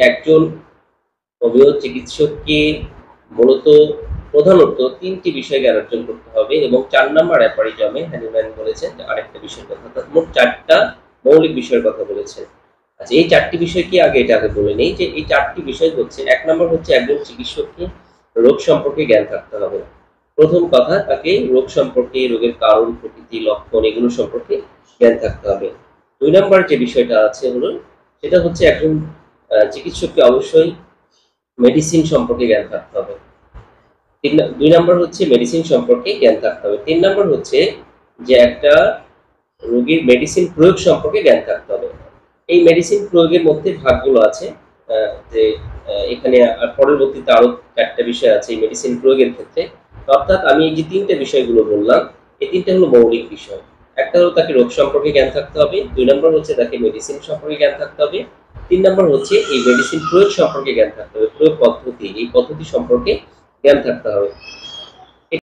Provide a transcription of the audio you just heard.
একজন হোমিও চিকিৎসককে মূলত প্রধানত ৩টি বিষয় জ্ঞান অর্জন করতে হবে এবং ৪ নাম্বার অ্যাপারিজমে হ্যানিম্যান বলেছেন যে আরেকটা বিষয়ের কথা, অর্থাৎ মোট ৪টা মৌলিক বিষয়ের কথা বলেছেন। আচ্ছা, এই ৪টি বিষয় কি আগে বলে নেই যে এই ৪টি বিষয় হচ্ছে, ১ নাম্বার হচ্ছে একজন চিকিৎসককে রোগ সম্পর্কে জ্ঞান থাকতে হবে। প্রথম কথা, তাকে রোগ সম্পর্কে, রোগের কারণ, প্রকৃতি, লক্ষণ এগুলো সম্পর্কে জ্ঞান থাকতে হবে। ২ নাম্বার যে বিষয়টা আছে হলো, সেটা হচ্ছে একজন চিকিৎসককে অবশ্যই মেডিসিন সম্পর্কে জ্ঞান থাকতে হবে। ২ নাম্বার হচ্ছে মেডিসিন সম্পর্কে জ্ঞান থাকতে হবে। ৩ নাম্বার হচ্ছে যে একটা রোগীর মেডিসিন প্রয়োগ সম্পর্কে জ্ঞান থাকতে হবে। এই মেডিসিন প্রয়োগের মধ্যে ভাগগুলো আছে, যে এখানে পরবর্তীতে আরো ৪টা বিষয় আছে এই মেডিসিন প্রয়োগের ক্ষেত্রে। অর্থাৎ আমি এই যে ৩টে বিষয়গুলো বললাম, এই ৩টা হলো মৌলিক বিষয়। একটা হলো তাকে রোগ সম্পর্কে জ্ঞান থাকতে হবে, ২ নাম্বার হচ্ছে তাকে মেডিসিন সম্পর্কে জ্ঞান থাকতে হবে, ৩ নাম্বার হচ্ছে এই মেডিসিন প্রয়োগ সম্পর্কে জ্ঞান থাকতে হবে। প্রয়োগ পদ্ধতি, এই পদ্ধতি সম্পর্কে জ্ঞান থাকতে হবে।